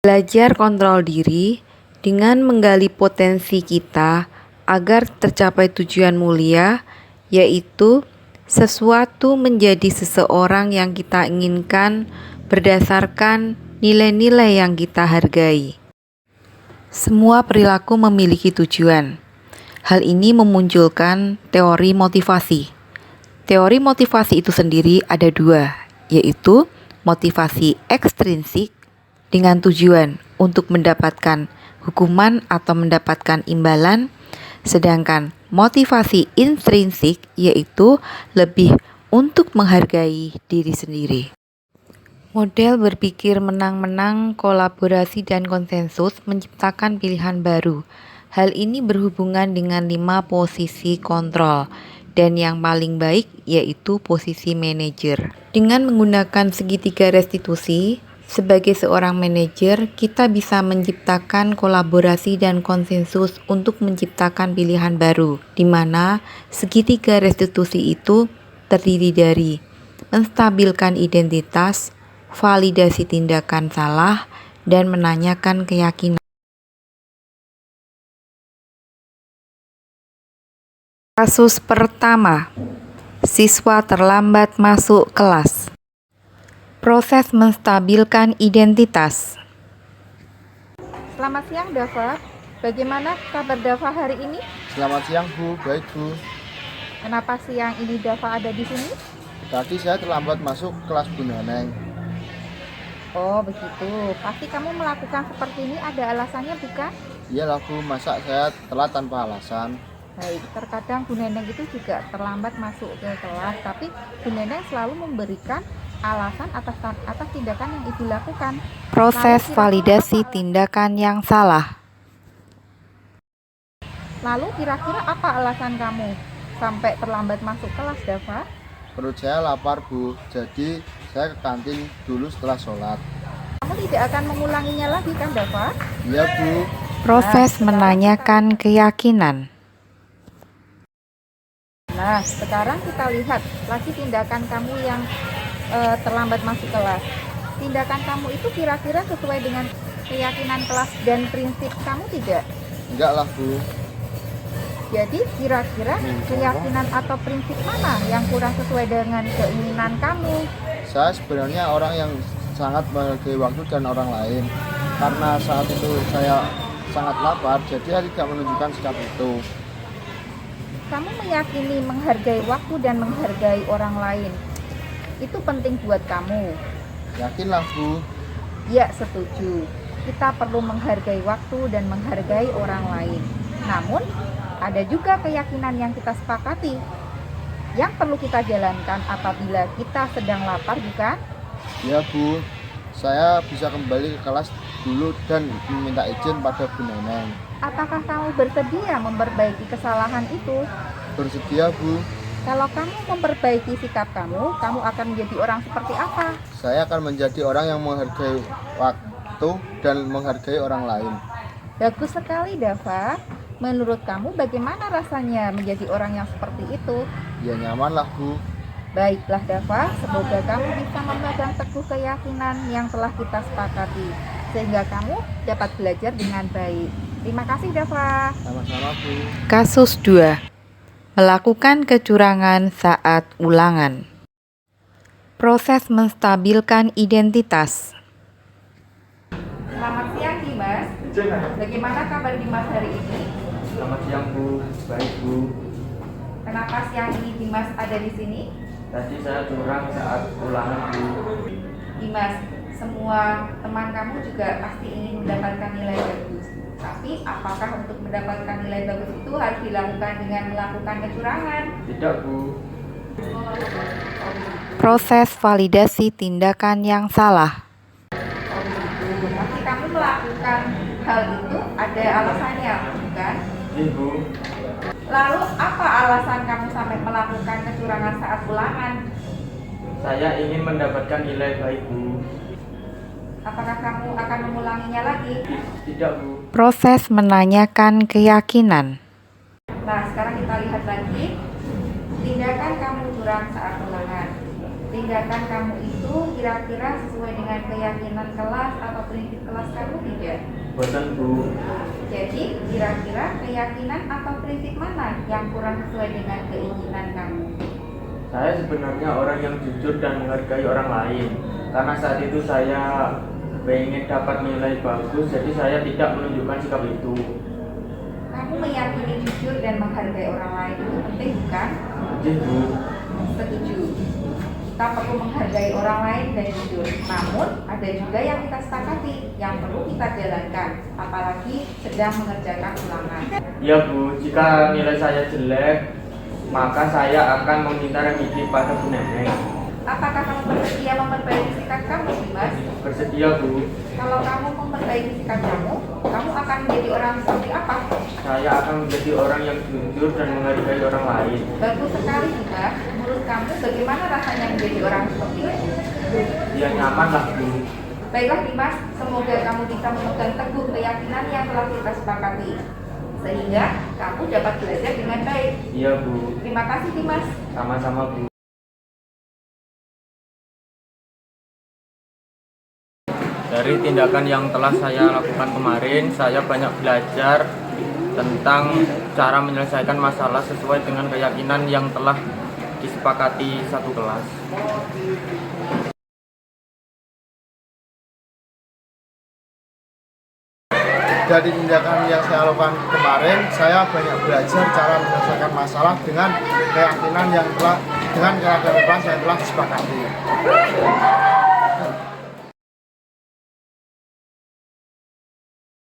Belajar kontrol diri dengan menggali potensi kita agar tercapai tujuan mulia, yaitu sesuatu menjadi seseorang yang kita inginkan berdasarkan nilai-nilai yang kita hargai. Semua perilaku memiliki tujuan. Hal ini memunculkan teori motivasi. Teori motivasi itu sendiri ada dua, yaitu motivasi ekstrinsik dengan tujuan untuk mendapatkan hukuman atau mendapatkan imbalan, sedangkan motivasi intrinsik yaitu lebih untuk menghargai diri sendiri. Model berpikir menang-menang, kolaborasi, dan konsensus menciptakan pilihan baru. Hal ini berhubungan dengan 5 posisi kontrol, dan yang paling baik yaitu posisi manajer. Dengan menggunakan segitiga restitusi, sebagai seorang manajer, kita bisa menciptakan kolaborasi dan konsensus untuk menciptakan pilihan baru, di mana segitiga restitusi itu terdiri dari menstabilkan identitas, validasi tindakan salah, dan menanyakan keyakinan. Kasus pertama, siswa terlambat masuk kelas. Proses menstabilkan identitas. Selamat siang, Dava. Bagaimana kabar Dava hari ini? Selamat siang, Bu. Baik, Bu. Kenapa siang ini Dava ada di sini? Tadi saya terlambat masuk kelas Bu Neneng. Oh, begitu. Pasti kamu melakukan seperti ini ada alasannya, bukan? Iyalah, Bu. Masa saya telat tanpa alasan? Baik, terkadang Bu Neneng itu juga terlambat masuk ke kelas, tapi Bu Neneng selalu memberikan alasan atas tindakan yang Ibu lakukan. Proses validasi tindakan yang salah. Lalu kira-kira apa alasan kamu sampai terlambat masuk kelas, Dava? Perut saya lapar, Bu. Jadi saya ke kantin dulu setelah sholat. Kamu tidak akan mengulanginya lagi kan, Dava? Iya, Bu. Proses menanyakan keyakinan. Nah, sekarang kita lihat lagi tindakan kamu yang terlambat masuk kelas. Tindakan kamu itu kira-kira sesuai dengan keyakinan kelas dan prinsip kamu tidak? Enggak lah, Bu. Jadi kira-kira keyakinan atau prinsip mana yang kurang sesuai dengan keinginan kamu? Saya sebenarnya orang yang sangat menghargai waktu dan orang lain. Karena saat itu saya sangat lapar, jadi saya tidak menunjukkan sikap itu. Kamu meyakini menghargai waktu dan menghargai orang lain itu penting buat kamu? Yakinlah, Bu. Ya, setuju. Kita perlu menghargai waktu dan menghargai orang lain. Namun, ada juga keyakinan yang kita sepakati yang perlu kita jalankan apabila kita sedang lapar, bukan? Ya, Bu. Saya bisa kembali ke kelas dulu dan meminta izin pada Bu Neneng. Apakah kamu bersedia memperbaiki kesalahan itu? Bersedia, Bu. Kalau kamu memperbaiki sikap kamu akan menjadi orang seperti apa? Saya akan menjadi orang yang menghargai waktu dan menghargai orang lain. Bagus sekali, Dava. Menurut kamu bagaimana rasanya menjadi orang yang seperti itu? Ya, nyaman lah, Bu. Baiklah, Dava. Semoga kamu bisa memegang teguh keyakinan yang telah kita sepakati, sehingga kamu dapat belajar dengan baik. Terima kasih, Dava. Sama-sama, Bu. Kasus 2. Melakukan kecurangan saat ulangan. Proses menstabilkan identitas. Selamat siang, Dimas. Bagaimana kabar Dimas hari ini? Selamat siang, Bu. Baik, Bu. Kenapa siang ini Dimas ada di sini? Tadi saya curang saat ulangan, Bu. Dimas, semua teman kamu juga pasti ingin mendapatkan nilai bagus. Tapi apakah untuk mendapatkan nilai bagus itu harus dilakukan dengan melakukan kecurangan? Tidak, Bu. Proses validasi tindakan yang salah. Tapi kamu melakukan hal itu ada alasannya, bukan? Ibu, Lalu apa alasan kamu sampai melakukan kecurangan saat ulangan? saya ingin mendapatkan nilai baik, Bu. Apakah kamu akan mengulanginya lagi? Tidak, Bu. Proses menanyakan keyakinan. Nah, sekarang kita lihat lagi Titik. Tindakan kamu curang saat ulangan. Tindakan kamu itu kira-kira sesuai dengan keyakinan kelas atau prinsip kelas kamu tidak? Bosan Bu. Jadi, kira-kira keyakinan atau prinsip mana yang kurang sesuai dengan keinginan kamu? Saya sebenarnya orang yang jujur dan menghargai orang lain. Karena saat itu saya ingin dapat nilai bagus, jadi saya tidak menunjukkan sikap itu. Kamu meyakini jujur dan menghargai orang lain itu penting, bukan? Jadi Bu, Setuju. Kita perlu menghargai orang lain dan jujur. Namun, ada juga yang kita sepakati, yang perlu kita jalankan, apalagi sedang mengerjakan ulangan. iya Bu, jika nilai saya jelek, maka saya akan meminta remedi pada Bu Neneng. Apakah kamu bersedia memperbaiki sikap kamu, Dimas? Bersedia Bu, Kalau kamu memperbaiki sikap kamu akan menjadi orang seperti apa? saya akan menjadi orang yang jujur dan menghargai orang lain. Bagus sekali, Dimas. Menurut kamu bagaimana rasanya menjadi orang seperti itu? Ya nyaman lah Bu. Baiklah Dimas, semoga kamu bisa memegang teguh keyakinan yang telah kita sepakati, sehingga kamu dapat belajar dengan baik. Iya Bu, Terima kasih Dimas. sama-sama Bu. Dari tindakan yang telah saya lakukan kemarin, saya banyak belajar tentang cara menyelesaikan masalah sesuai dengan keyakinan yang telah disepakati satu kelas. Dari tindakan yang saya lakukan kemarin, saya banyak belajar cara menyelesaikan masalah dengan keyakinan yang telah disepakati.